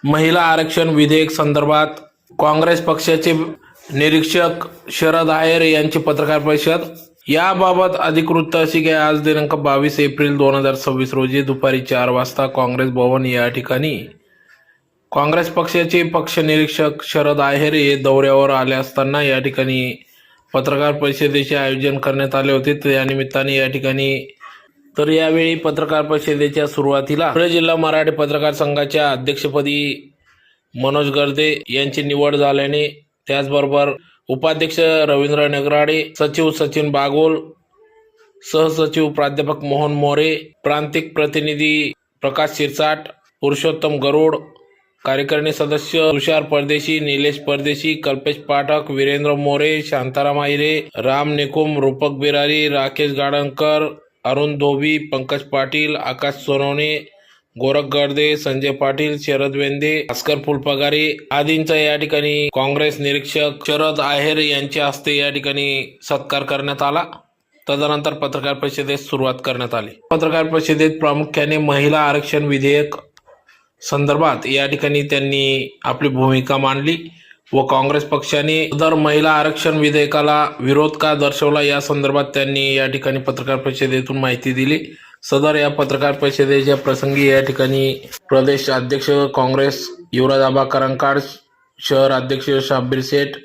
महिला आरक्षण विधेयक संदर्भात काँग्रेस पक्षाचे निरीक्षक शरद आहेर यांची पत्रकार परिषद। याबाबत अधिकृत अशी की आज दिनांक 22 एप्रिल 2026 रोजी दुपारी 4 वाजता काँग्रेस भवन या ठिकाणी काँग्रेस पक्षाचे पक्ष निरीक्षक शरद आहेर हे दौऱ्यावर आले असताना या ठिकाणी पत्रकार परिषदेचे आयोजन करण्यात आले होते। त्या निमित्ताने या ठिकाणी तर यावेळी पत्रकार परिषदेच्या सुरुवातीला पुणे जिल्हा मराठी पत्रकार संघाच्या अध्यक्षपदी मनोज गर्दे यांची निवड झाल्याने, त्याचबरोबर उपाध्यक्ष रवींद्र नगराडे, सचिव सचिन बागोल, सहसचिव प्राध्यापक मोहन मोरे, प्रांतिक प्रतिनिधी प्रकाश शिरसाट, पुरुषोत्तम गरुड, कार्यकारिणी सदस्य तुषार परदेशी, निलेश परदेशी, कल्पेश पाठक, वीरेंद्र मोरे, शांताराम आहिरे, राम निकुम, रूपक बिरारी, राकेश गाडणकर, अरुण धोबी, पंकज पाटील, आकाश सोनवणे, गोरख गर्दे, संजय पाटील, शरद वेंदे, भास्कर फुलपगारे आदींचा या ठिकाणी काँग्रेस निरीक्षक शरद आहेर यांच्या हस्ते या ठिकाणी सत्कार करण्यात आला। तदनंतर पत्रकार परिषदेस सुरुवात करण्यात आली। पत्रकार परिषदेत प्रामुख्याने महिला आरक्षण विधेयक संदर्भात या ठिकाणी त्यांनी आपली भूमिका मांडली व काँग्रेस पक्षाने सदर महिला आरक्षण विधेयकाला विरोध का दर्शवला या संदर्भात त्यांनी या ठिकाणी पत्रकार परिषदेतून माहिती दिली। सदर या पत्रकार परिषदेच्या प्रसंगी या ठिकाणी प्रदेश अध्यक्ष काँग्रेस युवराज आबा करंकाड, शहर अध्यक्ष शाब्बीर शेठ,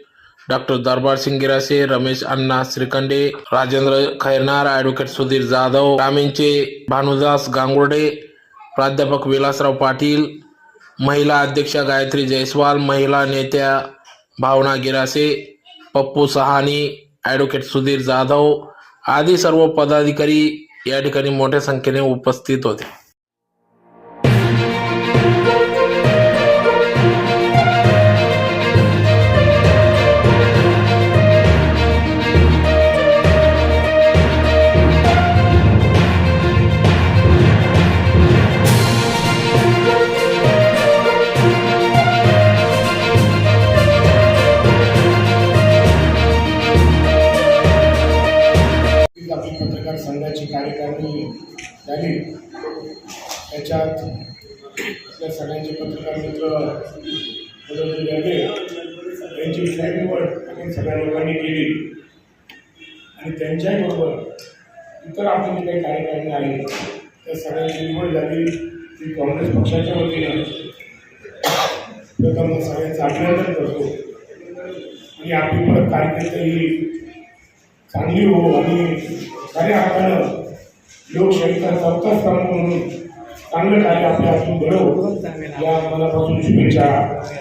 डॉक्टर दरबार सिंग गिरासे, रमेश अण्णा श्रीखंडे, राजेंद्र खैरनार, ॲडव्होकेट सुधीर जाधव, ग्रामीणचे भानुदास गांगुर्डे, प्राध्यापक विलासराव पाटील, महिला अध्यक्षा गायत्री जयस्वाल, महिला नेत्या भावना गिरासे, पप्पू सहानी, ॲडव्होकेट सुधीर जाधव आदी सर्व पदाधिकारी या ठिकाणी मोठ्या संख्येने उपस्थित होते। पत्रकार संघाची कार्यकारिणी झाली, त्याच्यात आपल्या सगळ्यांचे पत्रकार मित्र गर्दे यांची फेरनिवड आपण सगळ्या लोकांनी केली आणि त्यांच्याबरोबर इतर आपली जी काही कार्यकारिणी आहे त्या सगळ्यांची निवड झाली। ती काँग्रेस पक्षाच्या वतीनं प्रथम सगळ्यांचं अभिनंदन करतो आणि आपली परत कार्यकर्ते ही चांगली हो आणि खऱ्या अर्थानं लोकशाहीचा चौथा स्तंभ म्हणून चांगलं कार्य आपल्या हातून घडवू या मनापासून शुभेच्छा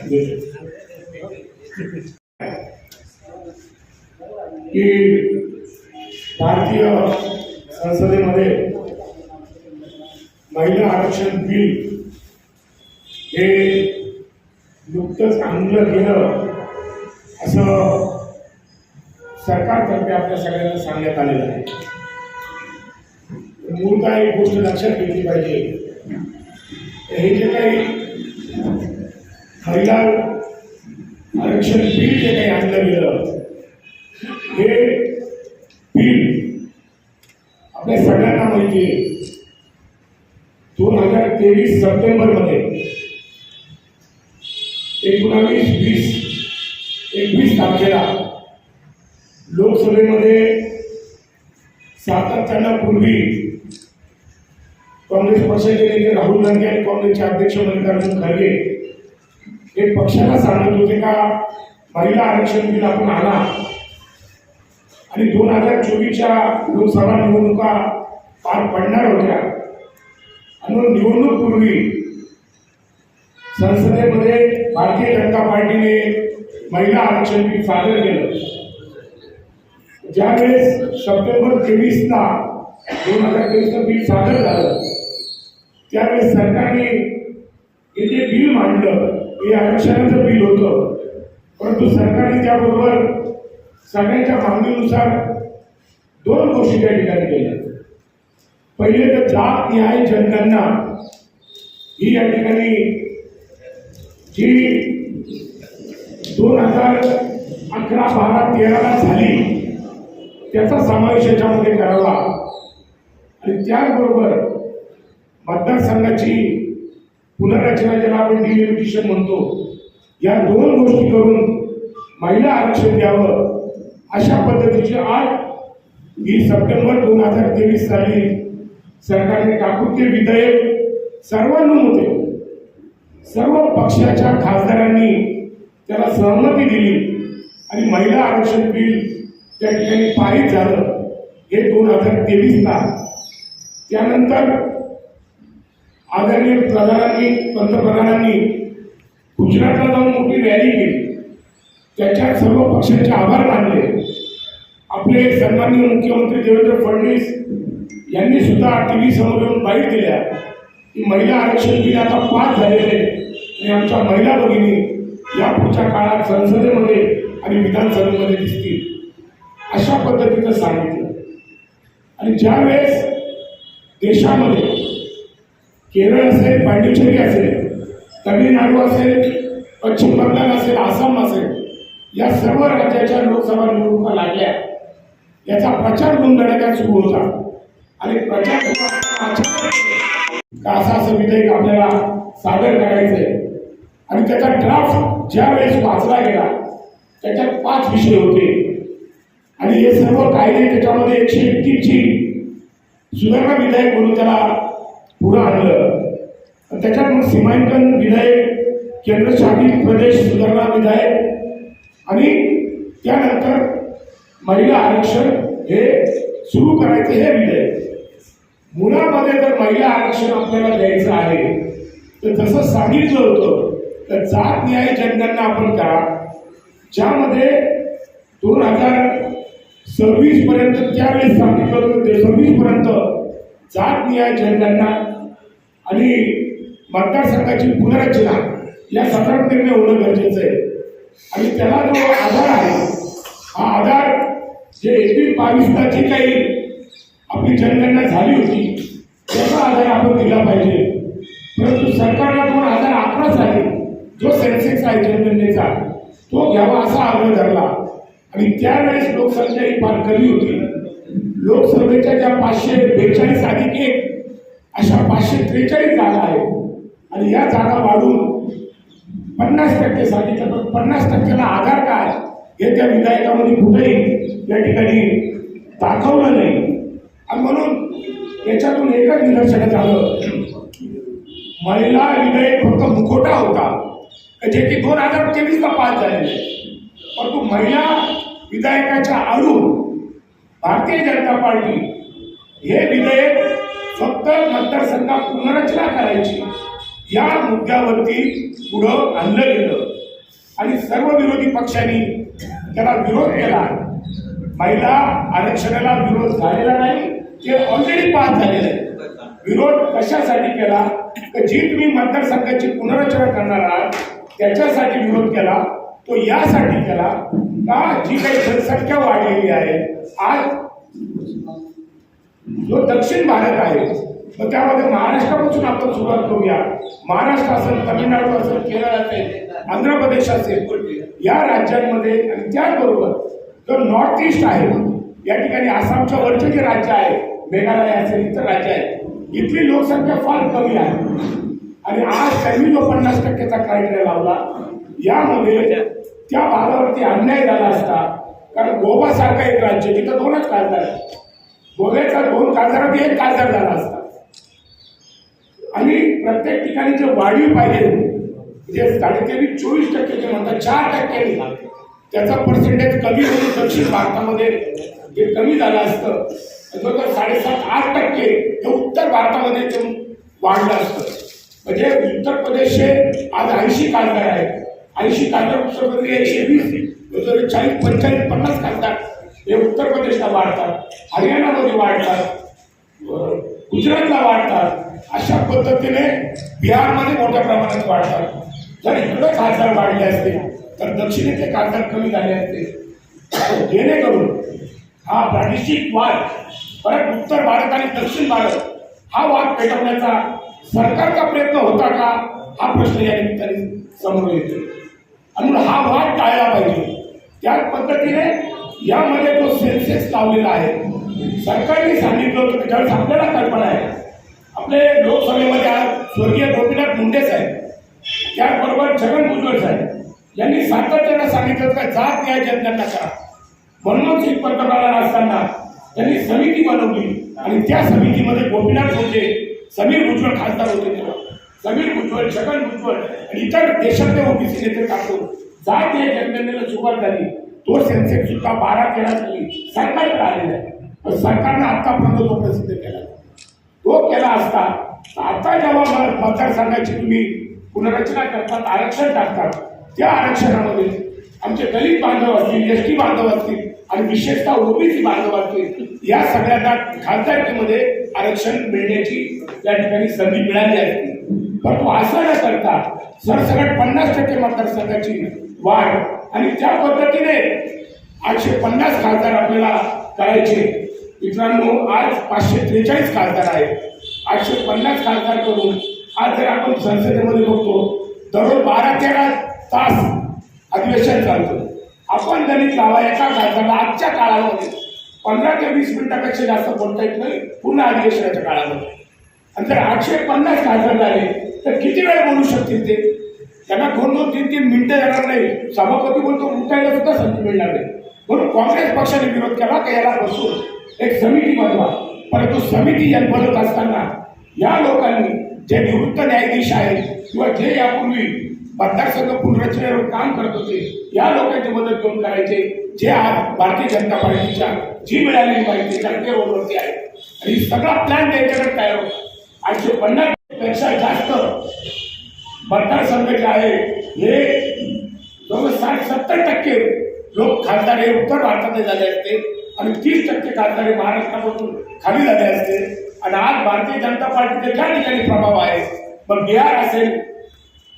देतो। की भारतीय संसदेमध्ये महिला आरक्षण बिल हे नुकतंच आणलं गेलं असं सरकारतर्फे आपल्या सगळ्यांना सांगण्यात आलेलं आहे। मूलतः एक गोष्ट लक्षात घेतली पाहिजे, हे जे काही महिला आरक्षण बिल जे काही आणलं गेलं हे बिल आपल्या सगळ्यांना माहिती आहे 2023 सप्टेंबरमध्ये 19, 20, 21 तारखेला लोकसभेमध्ये सातत्यापूर्वी काँग्रेस पक्षाचे नेते राहुल गांधी आणि काँग्रेसचे अध्यक्ष मल्लिकार्जुन खरगे हे पक्षाला सांगत होते का महिला आरक्षण बिल आपण आणा आणि 2024च्या लोकसभा निवडणुका पार पडणार होत्या आणि निवडणूकपूर्वी संसदेमध्ये भारतीय जनता पार्टीने महिला आरक्षण बिल सादर केलं। ज्यावेळेस सप्टेंबर 23ला 2023चं बिल सादर झालं त्यावेळेस सरकारने हे जे बिल मांडलं हे आरक्षणाचं बिल होतं, परंतु सरकारने त्याबरोबर सगळ्यांच्या मागणीनुसार 2 गोष्टी त्या ठिकाणी केल्या। पहिले तर जात न्याय जनगणना ही या ठिकाणी जी 2011, 12, 13ला झाली त्याचा समावेश याच्यामध्ये करावा आणि त्याचबरोबर मतदारसंघाची पुनर्रचना ज्याला आपण डिलिमिटेशन म्हणतो, या दोन गोष्टी करून महिला आरक्षण द्यावं अशा पद्धतीची 8 सप्टेंबर 2023 साली सरकारने टाकून ते विधेयक सर्वानुमते सर्व पक्षाच्या खासदारांनी त्याला सहमती दिली आणि महिला आरक्षण बिल त्या ठिकाणी पारित झालं हे 2023ला. त्यानंतर आदरणीय पंतप्रधानांनी गुजरातला जाऊन मोठी रॅली केली, त्याच्यात सर्व पक्षांचे आभार मानले. आपले सन्माननीय मुख्यमंत्री देवेंद्र फडणवीस यांनी सुद्धा टीव्ही समोर येऊन बाईट दिल्या की महिला आरक्षण बिल आता पास झालेले आणि आमच्या महिला भगिनी या पुढच्या काळात संसदेमध्ये आणि विधानसभेमध्ये दिसतील अशा पद्धतीचं सांगितलं. आणि ज्यावेळेस देशामध्ये केरळ असेल, पांडिचेरी असेल, तमिळनाडू असेल, पश्चिम बंगाल असेल, आसाम असेल, या सर्व राज्याच्या लोकसभा निवडणुका लागल्या, याचा प्रचार गुंगणाऱ्या सुरू होता. आणि प्रचार असं विधेयक आपल्याला सादर करायचंय आणि त्याचा ड्राफ्ट ज्या वेळेस वाचला गेला त्याच्यात 5 विषय होते आणि हे सर्व कायदे त्याच्यामध्ये 131ची सुधारणा विधेयक म्हणून त्याला पुढं आणलं. त्याच्यात मग सीमांकन विधेयक, केंद्रशासित प्रदेश सुधारणा विधेयक आणि त्यानंतर महिला आरक्षण हे सुरू करायचं हे विधेयक. मुळामध्ये जर महिला आरक्षण आपल्याला द्यायचं आहे तर जसं सांगितलं होतं तर जात न्याय जनगणना आपण करा, ज्यामध्ये 2026 पर्यंत त्यावेळेस सांगितलं होतं 26 पर्यंत जात न्याय जनगणना आणि मतदारसंघाची पुनर्रचना या संदर्भात निर्णय होणं गरजेचं आहे. आणि त्याला जो आधार आहे हा आधार जे 21-22 जी काही आपली जनगणना झाली होती त्याचा आधार आपण दिला पाहिजे. परंतु सरकारला 2011 साली जो सेन्सेक्स आहे जनगणनेचा तो घ्यावा असा आग्रह धरला आणि त्यावेळेस लोकसंख्या ही फार कमी होती. लोकसभेच्या ज्या 542 अधिक 1 अशा 543 जागा आहेत आणि या जागा वाढून 50% सांगितलं, पण 50%ला आधार काय हे त्या विधेयकामध्ये कुठेही या ठिकाणी दाखवलं नाही. आणि म्हणून याच्यातून एकच निदर्शनात आलं, महिला विधेयक फक्त मुखोटा होता जे की 2023ला पास झालेले, परंतु महिला विधेयकाच्या आडून भारतीय जनता पार्टी हे विधेयक फक्त मतदारसंघात पुनर्रचना करायची या मुद्द्यावरती पुढं आणलं गेलं आणि सर्व विरोधी पक्षांनी त्याला विरोध केला. महिला आरक्षणाला विरोध झालेला नाही, ते ऑलरेडी पास झालेलं आहे. विरोध कशासाठी केला तर जी तुम्ही मतदारसंघाची पुनर्रचना करणार आहात त्याच्यासाठी विरोध केला. तो यासाठी केला का जी काही जनसंख्या वाढलेली आहे आज जो दक्षिण भारत आहे तर त्यामध्ये महाराष्ट्रापासून आपण सुरुवात करूया. महाराष्ट्र असेल, तमिळनाडू असेल, केरळ असेल, आंध्र प्रदेश असेल, या राज्यांमध्ये आणि त्याचबरोबर जो नॉर्थ ईस्ट आहे या ठिकाणी आसामच्या वरचे जे राज्य आहे, मेघालय असेल, इतर राज्य आहे, इथली लोकसंख्या फार कमी आहे. आणि आज त्यांनी जो 50%चा क्रायटेरिया लावला यामध्ये त्या भागावरती अन्याय झाला असता. कारण गोवा सारखा एक राज्य जिथं 2च खासदार आहे, गोव्याचा 2 खासदारात 1 खासदार झाला असता. आणि प्रत्येक ठिकाणी जे वाढीव पाहिजे जे 23-24% जे म्हणतात 4% त्याचा पर्सेंटेज कमी होऊन दक्षिण भारतामध्ये जे कमी झालं असतं जवळजवळ 7.5-8% हे उत्तर भारतामध्ये ते वाढलं असतं. म्हणजे उत्तर प्रदेशचे आज 80 खासदार आहेत, 80 खासदार उत्तर प्रदेश 120 40-45-50 खासदार हे उत्तर प्रदेशला वाढतात, हरियाणामध्ये वाढतात, गुजरातला वाढतात. अशा पद्धतीने बिहारमध्ये मोठ्या प्रमाणात वाढतात. जर इकडे खासदार वाढले असते तर दक्षिणेतले खासदार कमी झाले असते. जेणेकरून हा प्रादेशिक वाद परत उत्तर भारत आणि दक्षिण भारत हा वाद पेटवण्याचा सरकारचा प्रयत्न होता का हा प्रश्न या निमित्ताने समोर येतो. आणि म्हणून हा वाद टाळला पाहिजे. त्याच पद्धतीने यामध्ये जो सेन्सेस लावलेला आहे सरकारने सांगितलं होतं त्याच्यावेळेस आपल्याला कल्पना आहे. आपले लोकसभेमध्ये आज स्वर्गीय गोपीनाथ मुंडे साहेब, त्याचबरोबर छगन भुजबळ साहेब यांनी सातत्यानं सांगितलं का जात न्याय जनगणना करा. मनमोहन सिंग पंतप्रधान असताना त्यांनी समिती बनवली आणि त्या समितीमध्ये गोपीनाथ मुंडे, समीर भुजबळ खासदार होते तेव्हा, समीर भुजबळ, छगन भुजबळ आणि इतर देशातले ओबीसी नेते टाकून जात न्याय जनगणनेला सुरुवात झाली. तो सेन्सेक्स सुद्धा 12-13 साली सरकारकडे आलेला आहे. पण सरकारनं आतापर्यंत तो प्रसिद्ध केला. तो केला असता आता जेव्हा मतदारसंघाची तुम्ही पुनर्रचना करतात, आरक्षण टाकतात, त्या आरक्षणामध्ये आमचे दलित बांधव असतील, एसटी बांधव असतील आणि विशेषतः ओबीसी बांधव असतील, या सगळ्यांना खासदारकीमध्ये आरक्षण मिळण्याची या ठिकाणी संधी मिळाली आहे. परंतु असं न करता सरसकट 50% मतदारसंघाची वाढ आणि त्या पद्धतीने 850 खासदार आपल्याला करायचे. मित्रांनो, आज 543 खासदार आहेत. 850 खासदार करून आज जर आपण संसदेमध्ये बघतो, दररोज 12-13 तास अधिवेशन चालतं. आपण गणित लावा, एका खासदाराला आजच्या काळामध्ये 15 ते 20 मिनिटापेक्षा जास्त बोलता येत नाही पूर्ण अधिवेशनाच्या काळामध्ये. आणि जर 850 खासदार झाले तर किती वेळ बोलू शकतील ते? त्यांना 2-2, 3-3 मिनिटं येणार नाही. सभापती बोलतो, उठायला सुद्धा संधी मिळणार नाही. म्हणून काँग्रेस पक्षाने विरोध केला की याला बसून एक समिती बनवा. परंतु समिती बनवत असताना या लोकांनी जे निवृत्त न्यायाधीश आहेत किंवा जे यापूर्वी मतदारसंघ पुनर्रचनेवर काम करत होते, या लोकांची मदत घेऊन करायचे, जे आज भारतीय जनता पार्टीच्या जी मिळालेली माहिती त्या रोडवरती आहे. आणि सगळा प्लॅन त्यांच्याकडे तयार होता. 850 पेक्षा जास्त मतदारसंघ जे आहे हे जवळ 60-70% लोक खासदार हे उत्तर भारतात झाले असते आणि 30% खासदार हे महाराष्ट्रापासून खाली झाले असते. आणि आज भारतीय जनता पार्टीचे ज्या ठिकाणी प्रभाव आहे, मग बिहार असेल,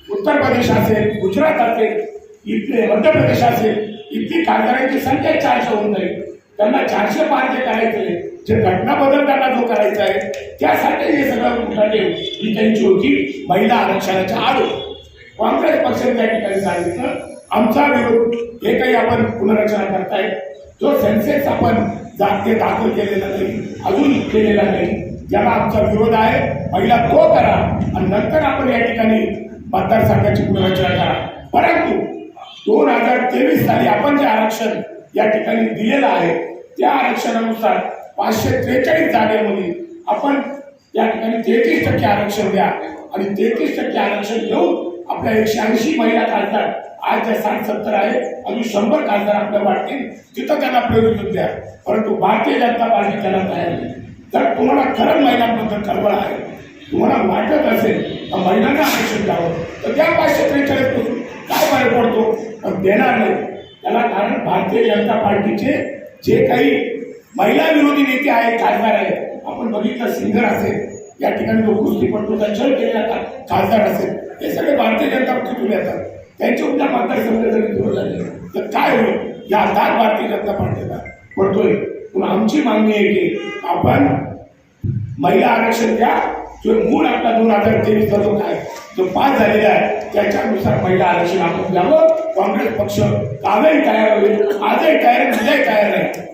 उत्तर प्रदेश असेल, गुजरात असेल, इथले मध्य प्रदेश असेल, इतकी खासदारांची संख्या 400 होऊन जाईल. त्यांना 400 पार जे करायचे, जे घटना बदल त्यांना जो करायचा आहे, त्यासाठी हे सगळं उठाणे ही त्यांची होती. महिला आरक्षणाच्या आड काँग्रेस पक्षाने त्या ठिकाणी सांगितलं आमचा विरोध, हे काही आपण पुनर्रचना करताय, जो सेन्सेक्स आपण जाते दाखल केलेला नाही, अजून केलेला नाही, ज्याला आमचा विरोध आहे, पहिला तो करा आणि नंतर आपण या ठिकाणी मतदारसंघाची पुनर्रचना करा. परंतु 2023 साली आपण जे आरक्षण या ठिकाणी दिलेलं आहे, त्या आरक्षणानुसार 543 जागेमध्ये आपण या ठिकाणी 33% आरक्षण द्या आणि 33% आरक्षण देऊन आपल्या 180 महिला खासदार, आज ज्या 60-70 आहे, अजून 100 खासदार आपल्याला वाटतील, तिथं त्यांना प्रेरित द्या. परंतु भारतीय जनता पार्टी त्याला तयार नाही. जर तुम्हाला खरंच महिलांबद्दल कळवळ आहे, तुम्हाला वाटत असेल तर महिलांना आरक्षण द्यावं, तर त्या 543 पासून काय फरक पडतो? पण देणार नाही त्याला. कारण भारतीय जनता पार्टीचे जे काही महिला विरोधी नेते आहेत, खासदार आहेत, आपण बघितलं, सिंगर असेल, या ठिकाणी जो कुस्तीपटूचा छळ केलेला खासदार असेल, हे सगळे भारतीय जनता पार्टीतून येतात. त्यांच्या उद्या मतदारसंघ जरी दूर झाले तर काय होईल? या दाग भारतीय जनता पार्टीला पडतोय. पण आमची मागणी आहे की आपण महिला आरक्षण द्या. जो मूळ आपला 2023 जो काय जो पास झालेला आहे, त्याच्यानुसार महिला आरक्षण आपण द्यावं. काँग्रेस पक्ष कालही तयार होईल, आजही तयार, उद्याही तयार आहे.